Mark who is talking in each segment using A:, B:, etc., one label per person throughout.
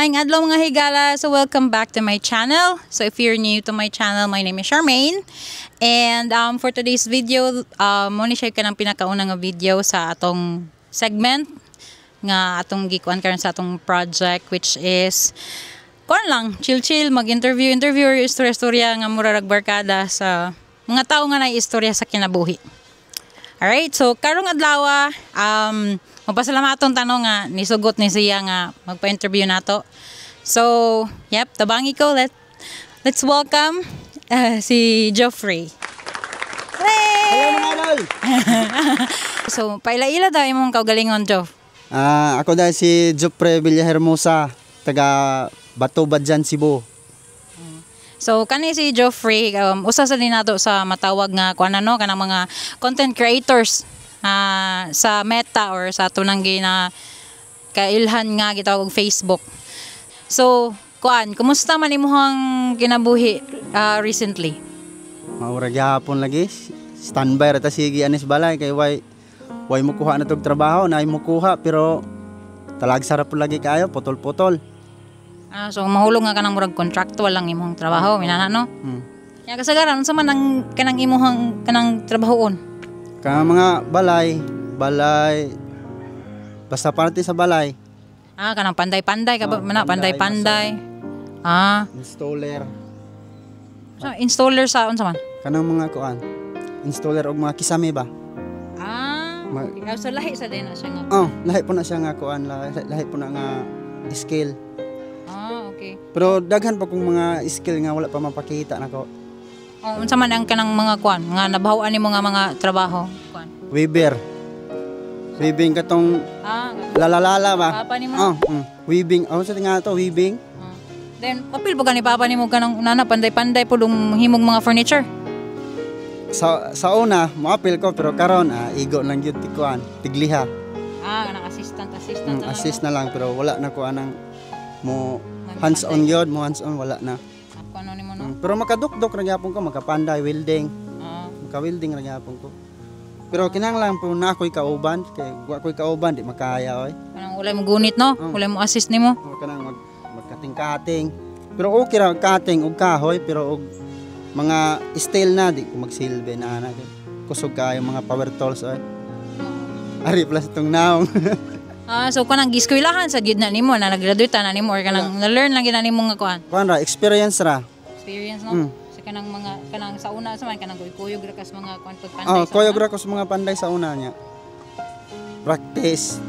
A: Maayong adlaw mga higala. So welcome back to my channel. So if you're new to my channel, my name is Charmaine. And for today's video, muna share ka ng pinakaunang video sa atong segment nga atong gikuan karon sa atong project, which is kuan lang, chill mag-interview or istorya nga murarag barkada sa mga tao nga na istorya sa kinabuhi. Alright, so karong adlaw, magpasalamaton tanong nga nisugot ni siya nga magpa-interview nato. So, yep, tabangi ko. Let's welcome si Geoffrey.
B: Hello mga idol!
A: So, paila-ila daw imong kaugalingon, Geoff.
B: Ako dahil si Geoffrey Villahermosa, taga Batubadjan, Cebu.
A: So kani si Geoffrey, usa sa din nato sa matawag nga kuan ano kanang mga content creators sa Meta or sa tunang na kailhan nga gitawag Facebook. So kuan, kumusta man imong kinabuhi recently?
B: Maura gyapon lagi. Standby ra ta sige anis balay kay way mo kuha na tog trabaho, nay mo kuha pero talag sarap lagi kayo, putol-putol.
A: So mahulog nga kanang murag contractual lang imong trabaho, minana no? Ya kasagaran unsa man ang kanang imong kanang trabahoon?
B: Kanang mga balay basta parte sa balay.
A: Kanang panday-panday ka ba? Panday-panday.
B: Installer.
A: So installer sa unsa man?
B: Kanang mga kuan. Installer og mga kisame ba?
A: Okay. So lahi sa din na siya nga.
B: Lahi po na siya nga kuan, lahi po na nga skill.
A: Okay.
B: Pero daghan pa kong mga skill nga wala pa mapakita nako.
A: Unsa man ang kanang mga kuan nga nabaho-an nimo nga mga trabaho? Kuan.
B: Weaver. Weaving katong lalalala ba?
A: Papa nimo?
B: Weaving. Sa nga to, weaving.
A: Then papil ba ni papa nimo kanang nana panday-panday pudong himog mga furniture?
B: Sa una, maapil ko pero karon igo lang gyud tikuan, tigliha.
A: Kanang assistant
B: assist na lang pero wala na ko anang mo hands-on yun, mo hands-on wala na.
A: Ano nimo no?
B: Pero makadukdok ra gyapon ko, makapanday welding. Maka-welding ra gyapon ko. Pero kinahanglan po na ako'y kauban, kay wa ko'y kauban di makaya oy.
A: Kanang ulay mo gunit no? Ulay mo assist nimo.
B: Kanang magkating-kating. Pero okay ra kating og kahoy pero og mga steel na di ko magsilbi na ana. Kusog kayo mga power tools oy. Ari plus tong naong.
A: So kanang giskwelahan sa gid na nimo na nag-graduate na nimo or kanang na-learn lang gid na nimo nga kuan.
B: Kuan ra experience ra.
A: Experience no. Sa kanang mga kanang sa una sa man kanang kuyog ra kas mga kuan pagpanday.
B: Kuyog ra kas mga panday sa una niya. Practice.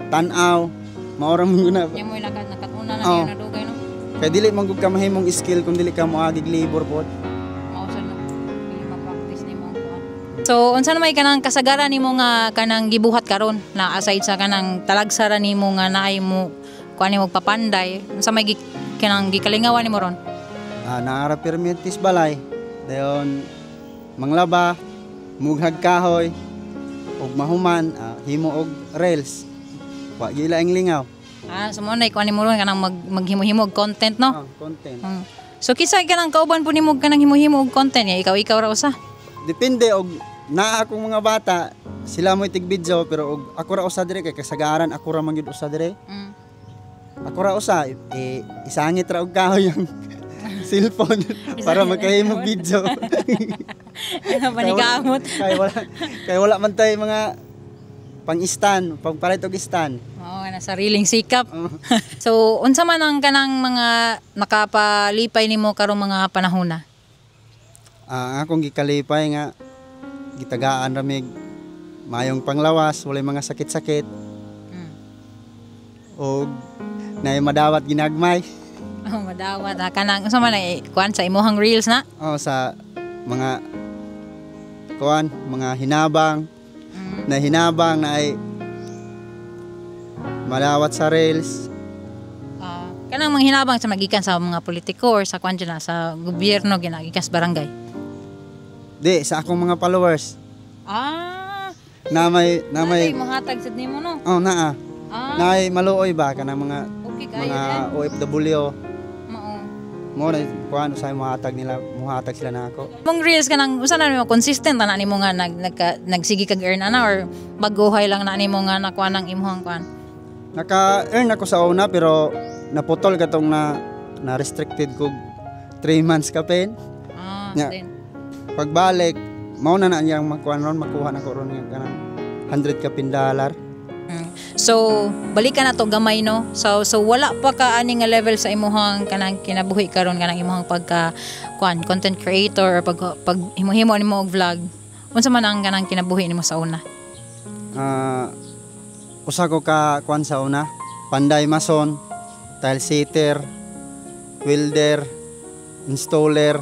B: Tan-aw. Maora mo na.
A: Nya mo nakatuna na niyo na dugay no.
B: Kay dili man gud ka mahimong skill kung dili ka moagig labor pod.
A: Mausan no. Dili ma-practice nimo ang kuan. So unsa na may kanang kasagaran nimo nga kanang gibuhat karon na aside sa kanang talagsara nimo nga naay mo kuan nimo papanday unsa may kanang gikalingawan nimo ron?
B: Naara permitis balay. Dayon manglaba, mughag kahoy ug mahuman, himo og rails. Wa gyud laing lingaw.
A: So mo na kuan nimo ron kanang maghimo-himo og content no?
B: Content.
A: So kisay kanang kauban po nimo kanang himo-himo og content ya ikaw ra usa?
B: Depende og naa akong mga bata, sila mo itig video pero og ako ra usa dire kay kasagaran ako ra man gyud usa dire. Ako ra usa isangit ra og kahoy yung cellphone para makahimo video.
A: Panigamot.
B: Kay wala man tay mga pang-stand, pagpalit og stand.
A: Na sariling sikap. So unsa man ang kanang mga nakapalipay nimo karong mga panahon na?
B: Akong gikalipay nga gitagaan ramig mayong panglawas, walay mga sakit-sakit. O nay madawat ginagmay.
A: Madawat kanang unsa man kuan sa imong reels na?
B: Sa mga kuan, mga hinabang. Na hinabang na ay malawat sa reels.
A: Kanang mga hinabang sa magikan sa mga politiko or sa kuan dyan sa gobyerno ginagikan sa barangay?
B: Di, sa akong mga followers. Na may
A: mahatag sad nimo no?
B: Naa. Na ay maluoy ba kanang mga OFW. Mo na kuan sa muhatag sila na ako.
A: Mong reels kanang usa na nimo consistent na nimo nga nagsigi kag earn ana or baguhay lang na nimo nga nakuha nang imong kuan?
B: Naka-earn ako sa una pero naputol katong na restricted ko 3 months kapin. Nya,
A: Then,
B: pagbalik mao na niyang makuha na ko ron nga kanang 100 kapin dollar.
A: so balikan na to gamay no. So wala pa ka ani nga level sa imuhang kanang kinabuhi karon kanang imuhang pagka content creator or pag himo-himo nimo og vlog. Unsa man ang kanang kinabuhi nimo sa una?
B: Usa ko ka kuan sa una, panday mason, tile sitter, welder, installer.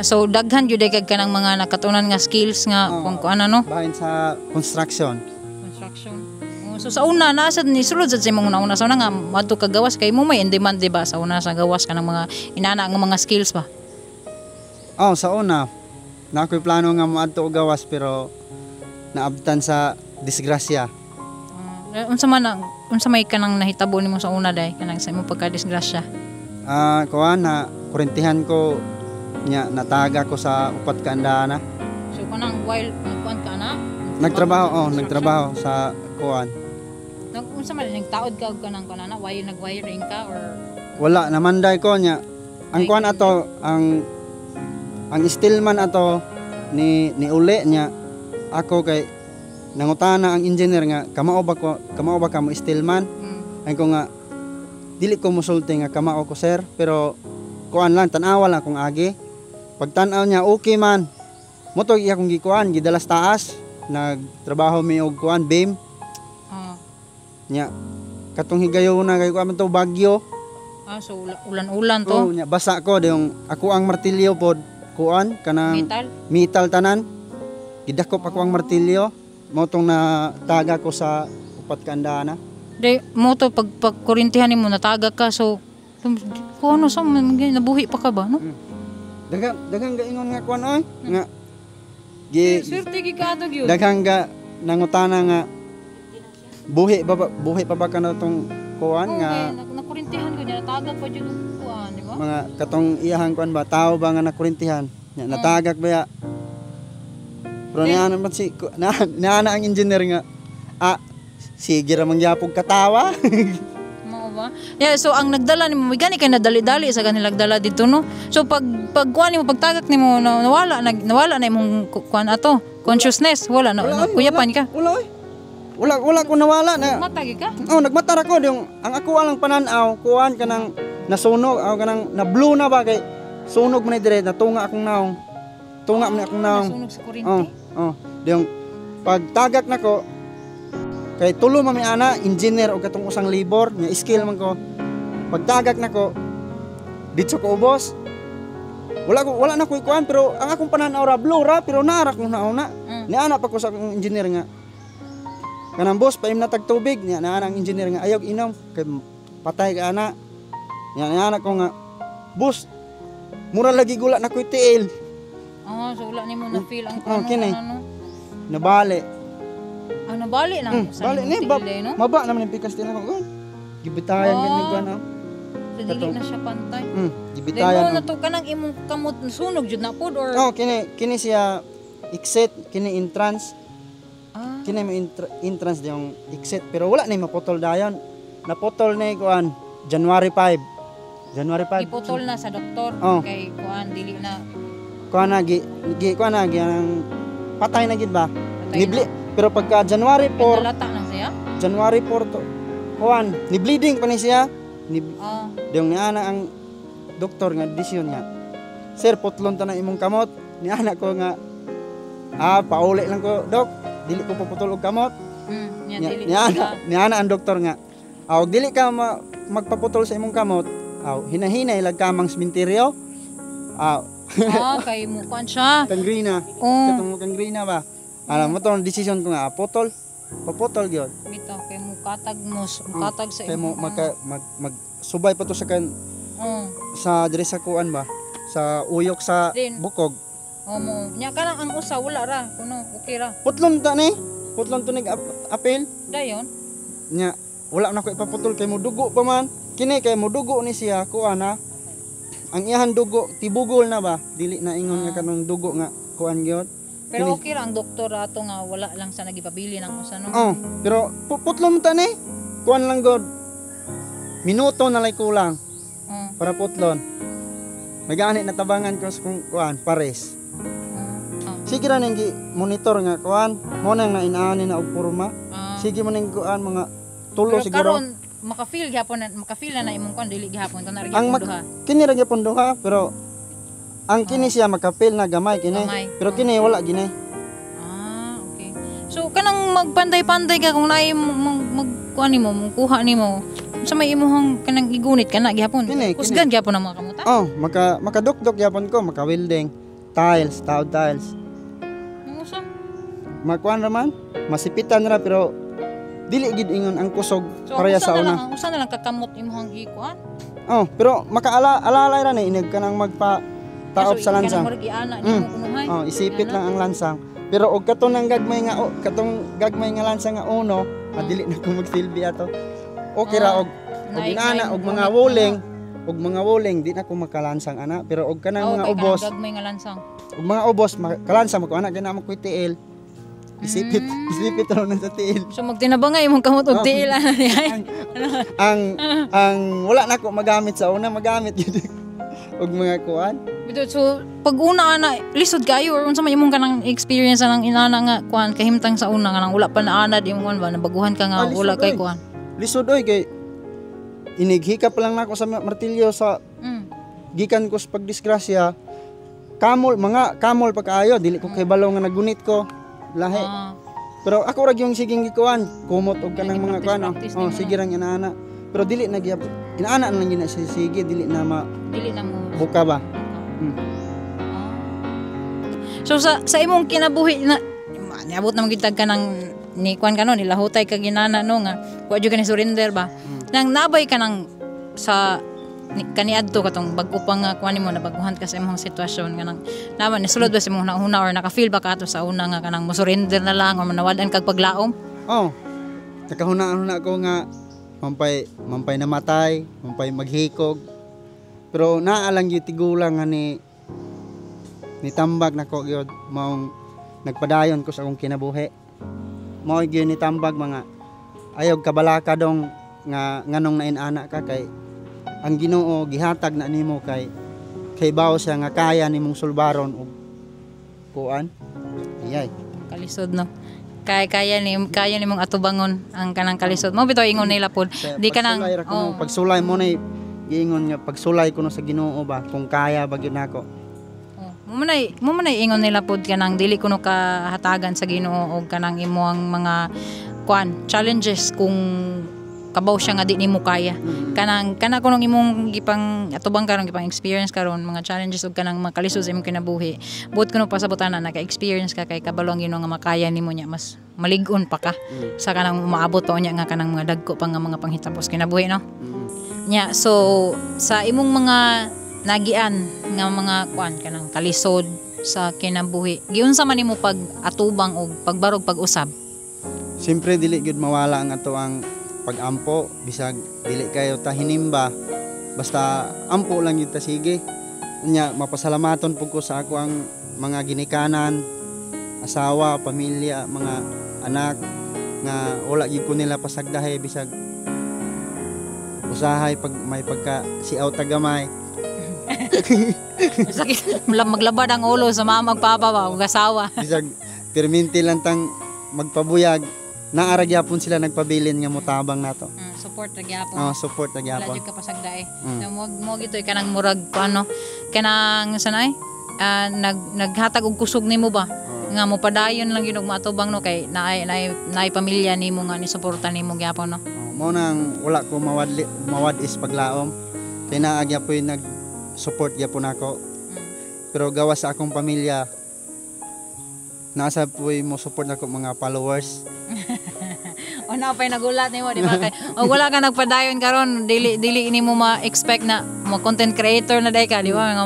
A: So daghan jud kay kanang mga nakatunan nga skills nga kung ano no.
B: Bahin sa construction.
A: So sa una nasad ni sulod sa imong una sa una nga madto ka gawas kay mo may in demand di ba sa una sa gawas kanang mga inana nga mga skills ba.
B: Sa una na ako'y plano nga moadto og gawas pero naabtan sa disgrasya.
A: Unsa may kanang nahitabo nimo sa una day kanang sa imong pagka-disgrasya?
B: Kuan na kurentihan ko nya nataga ko sa upat ka andana.
A: So kanang while kuan ka na
B: nagtrabaho sa kuan.
A: Unsa man nagtaod ka og kanang kanana why nagwiring ka or
B: wala namanday ko nya ang kuan ato ang stillman ato ni uli nya ako kay nangutana ang engineer nga kamao ba ka mo stillman. Ay ko nga dili ko mosulti nga kamao ko sir pero kuan lang tan-awa lang kung agi. Pagtan-aw niya okay man. Moto iya kong gikuan gidalas taas nagtrabaho mi og kuan beam. Nya katong higayon na kay kuan to bagyo.
A: So ulan-ulan to.
B: Nya basa ko yung ako ang martilyo pod kuan kanang metal tanan. Gidakop ako ang martilyo. Motong na taga ko sa upat ka andana.
A: Day mo to pag kurintihan nimo nataga ka so kung ano sa nabuhi pa ka ba no?
B: Daghang gaingon nga kuan oy nga
A: swerte gi ka ato gyud.
B: Daghang ga nangutana nga buhi pa ba kana tong kuan nga
A: nakurintihan ko niya natagak pa jud kuan di ba?
B: Mga katong iyahang kuan ba tao ba nga nakurintihan nya natagak ba ya. Pero niya man si naana ang engineer nga sige ra mangyapog katawa.
A: Mao ba? Yeah, so ang nagdala nimo may gani kay nadali-dali sa kanilang dala dito no. So pag kuan nimo pagtagak nimo nawala na imong kuan ato consciousness wala na kuyapan ka.
B: Wala ko nawala na.
A: Matagi ka?
B: Nagmatar ako yung ang ako lang pananaw kuan kanang nasunog kanang na blue na ba kay sunog man dire natunga akong naong. Tunga man akong naong.
A: Nasunog sa kuryente.
B: Yung pagtagak nako kay tulo man mi ana engineer o katong usang labor nya skill man ko. Pagtagak nako dito ko ubos. Wala na ko kuan pero ang akong pananaw ra blue ra pero naara ko nauna. Ni ana pa ko sa akong engineer nga kanang boss paim na tag tubig nya naa ang engineer nga ayaw inom kay patay ka ana. Nya ana ko nga boss mura lagi gula na koy tiil.
A: So wala nimo na feel ang
B: kini.
A: ano.
B: Nabali.
A: Nabali lang sa
B: bali ni
A: no?
B: maba naman yung pikas din ako. Gibitayan ganyan ko na.
A: So dili na siya pantay.
B: Gibitayan.
A: Demo na to kanang imong kamot sunog jud na pod or
B: kini siya exit kini entrance. Kini mo entrance yung exit pero wala na maputol dayon. Naputol na kuan January 5.
A: Iputol na sa doktor kay kuan dili na
B: kuan na ang patay na gid ba? Pero pagka January 4
A: nalata na siya.
B: January 4 to kuan ni bleeding pa ni siya. Diyong ni ana ang doktor nga desisyon niya. Sir putlon ta na imong kamot. Ni ana ko nga pauli lang ko dok. Dili ko paputol og kamot. Ni ana ang doktor nga. Og dili ka magpaputol sa imong kamot. Hinahinay lag kamang sementeryo.
A: Kay mo kuan siya.
B: Kangrina. Katong kangrina ba? Alam mo to decision ko nga paputol gyud.
A: Bitaw kay mo katag sa
B: kay mo magsubay pa to sa kan sa dire sa kuan ba? Sa uyok sa bukog.
A: Mo nya kanang ang usa wala ra kuno okay ra.
B: Putlon to nig apel.
A: Dayon.
B: Nya wala na ko ipaputol kay mo dugo pa man. Kini kay mo dugo ni siya kuan na. Ang iyahan dugo tibugol na ba? Dili na ingon nga kanang dugo nga kuan gyud.
A: Pero okay ra ang doktor ato nga wala lang sa nagipabili ng usa no.
B: Pero putlon ta ni. Kuan lang god. minuto na lay kulang
A: Oh.
B: para putlon. May gani natabangan ko sa kung kuan pares.
A: Oh.
B: Sige ra ning monitor nga kuan, mo nang nainani na og porma. Sige mo ning kuan mga tulo
A: Pero
B: siguro.
A: karon makafeel na imong kon dili gihapon kun na
B: Ang
A: duha.
B: kini ra gyapon duha pero ang kini siya makapil na gamay kini.
A: Gamay.
B: Pero kini wala gini.
A: Okay. So kanang magpanday-panday ka kung naay kuan nimo, kuha nimo. Sa may imuhang kanang igunit kana gihapon.
B: Kini.
A: Kusgan gihapon ang mga kamuta.
B: Oh, makadukdok gyapon ko, maka-welding, tiles, taod tiles.
A: Usa.
B: Makuan ra man, masipitan ra pero dili gid ingon ang kusog pareha sa una.
A: Usa na lang kakamot imong ikuan.
B: Oh, pero makaalalay ra ni inig kanang magpa taop sa lansang.
A: Kanang murag iana nimo kunuhay.
B: Oh, isipit lang ang lansang. Pero og katong gagmay nga katong gagmay nga lansang nga uno, dili na ko magsilbi ato. Okay ra og inana og mga woling, di na ko makalansang ana, pero og kanang mga ubos.
A: Gagmay nga lansang.
B: Og mga ubos kalansang mo ko ana gana mo ko tiil. Isipit ra na sa tiil.
A: So magtinabangay imong kamot og tiil ana niya.
B: Ang wala na ko magamit sa una, magamit gid og mga kuan.
A: So pag una ana lisod kayo or unsa man imong kanang experience nang inana nga kuan kahimtang sa una nga nang wala pa naanad imong kuan ba nabaguhan ka nga wala kay kuan.
B: Lisod oy kay inighikap lang nako sa martilyo sa gikan ko sa pagdisgrasya. Kamol pa kaayo dili ko kay balaw nga nagunit ko lahi. Pero ako ra yung siging gikuan, kumot og kanang mga kuan. Oh, sige rang inaana. Pero dili na gyapon. Inaana lang gina sige dili na mo buka ba.
A: So sa imong kinabuhi na niabot na magitag ka ng ni kuan kanon nilahutay ka ginana no nga wa jud ka ni surrender ba nang nabay ka nang sa kaniadto katong bag-o pa nga kuan nimo nabaguhan ka sa imong sitwasyon nga nang naman ni sulod ba sa imong una or naka-feel ba ka ato sa una nga kanang mo surrender na lang or manawadan kag paglaom?
B: Oh. Nakahuna-huna ko nga mampay namatay, mampay maghikog. Pero naalang yung tigulang nga ni tambag nako gyud maong nagpadayon ko sa akong kinabuhi. Mao gyud ni tambag mga ayog kabalaka dong nga nganong nainana ka kay ang Ginoo gihatag na nimo kay bawo siya nga kaya nimong sulbaron og kuan. Iyay.
A: Kalisod no. Kaya nimong atubangon ang kanang kalisod. Mo bitaw ingon nila pod. Di ka nang
B: pagsulay mo na giingon nga pagsulay kuno sa Ginoo ba kung kaya ba gyud nako.
A: Mo man ingon nila pod kanang dili kuno kahatagan sa Ginoo og kanang imong mga kuan challenges kung kabaw siya nga di nimo kaya. Kana kunong imong gipang atubang karon gipang experience karon mga challenges ug kanang makalisod sa imong kinabuhi. Buot kuno pasabutan na naka-experience ka kay kabalo ang Ginoo nga makaya nimo nya mas malig-on pa ka sa kanang maabot pa unya nga kanang mga dagko pa nga mga panghitapos kinabuhi no. Nya so sa imong mga nagian nga mga kuan kanang kalisod sa kinabuhi. Giunsa man nimo pag atubang og pagbarog pag-usab?
B: Siyempre dili gyud mawala ang ato ang pag-ampo bisag dili kayo ta hinimba basta ampo lang gyud ta sige. Nya mapasalamaton pud ko sa ako ang mga ginikanan, asawa, pamilya, mga anak nga wala gyud ko nila pasagdahay bisag usahay pag may pagka siaw tagamay.
A: Sakit maglabad ang ulo sa mama ug papa ba ug asawa.
B: Bisag perminti lang tang magpabuyag naara gyapon sila nagpabilin nga motabang nato.
A: Support ra gyapon.
B: Support ra gyapon.
A: Wala jud ka pasagdae. Mo gitoy kanang murag ano kanang sanay naghatag og kusog nimo ba nga mo padayon lang yun og matubang no kay naay pamilya nimo nga ni suporta nimo gyapon no.
B: Mo nang wala ko mawad is paglaom. Kay naa gyapon nag support gyapon ako. Pero gawas sa akong pamilya nasa puy mo support nako mga followers.
A: O na pay nagulat nimo di ba kay o wala ka nagpadayon karon dili nimo ma-expect na mo content creator na day ka di ba nga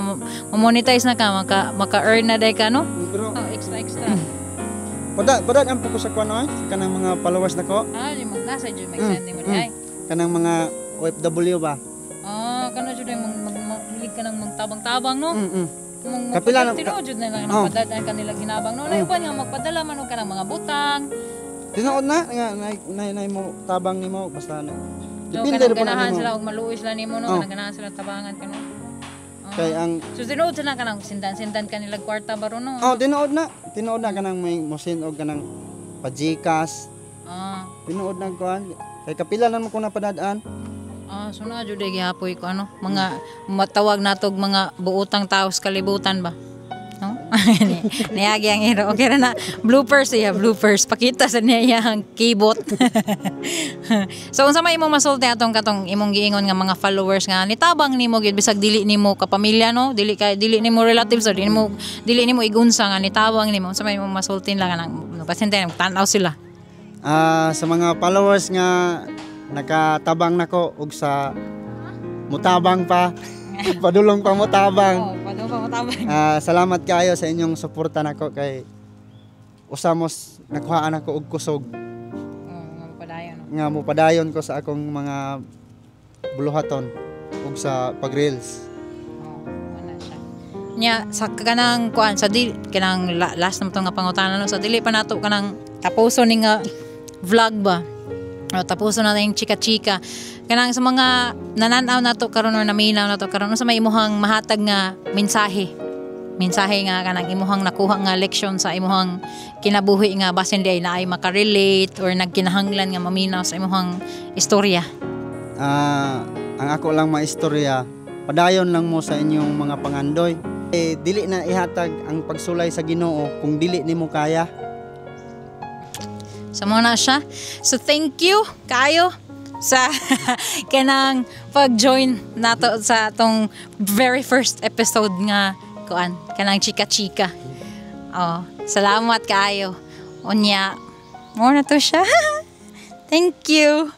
A: monetize na ka maka-earn na day ka no.
B: Pero
A: extra.
B: Pada ang ko sa kuno kanang mga followers nako.
A: Di mo nasa jud may send mo di ay.
B: Kanang mga OFW ba?
A: Kana jud hilig ka nang magtabang-tabang no.
B: Kapila na
A: tinuod na lang napadadaan kanila ginabang no. Lain pa nga magpadala man og kanang mga butang.
B: Tinuod na nga nay mo tabang nimo basta
A: So
B: Depende
A: kanang
B: rin po na
A: ganahan
B: nimo.
A: sila og maluoy sila nimo no,
B: Oh.
A: kanang ganahan sila tabangan kano.
B: Kay ang
A: So tinuod sila kanang sindan-sindan kanila kwarta baro no.
B: tinuod na. Tinuod na kanang may mosin og kanang pajikas.
A: Ah.
B: Tinuod na kuan. Kay kapila na mo ko napadadaan.
A: So na jud gihapoy ko ano, mga matawag natog mga buutang taos kalibutan ba. No? Niyagi ang hero. Okay ra na. Bloopers iya, bloopers. Pakita sa niya ang keyboard. So unsa may imong masulti atong katong imong giingon nga mga followers nga nitabang nimo gid bisag dili nimo kapamilya no, dili nimo relatives or dili nimo igunsa nga nitabang nimo. Unsa may imong masultin lang nang pasyente tan-aw sila.
B: Sa mga followers nga nakatabang nako og sa mutabang pa. Padulong pa mutabang.
A: Padung pa matabang.
B: Salamat kayo sa inyong suporta nako kay usamos nakuhaan ako og kusog
A: Padayon.
B: nga mupadayon ko sa akong mga buluhaton ug sa pag-reels.
A: Wala siya. Nya sa kanang kuan sa kanang last na to nga pangutana no, sa dili pa nato kanang tapuso ni nga vlog ba. O tapuso na yung chika-chika. Kanang sa mga nananaw nato karon or naminaw nato karon sa may imuhang mahatag nga mensahe. Mensahe nga kanang imuhang nakuha nga leksyon sa imuhang kinabuhi nga basin di ay naay makarelate or nagkinahanglan nga maminaw sa imuhang istorya.
B: Ang ako lang maistorya, padayon lang mo sa inyong mga pangandoy. Dili na ihatag ang pagsulay sa Ginoo kung dili nimo kaya.
A: So mo na siya. So thank you kayo sa kanang pag-join nato sa atong very first episode nga kuan kanang chika-chika. Salamat kayo. Unya mo na to siya. Thank you.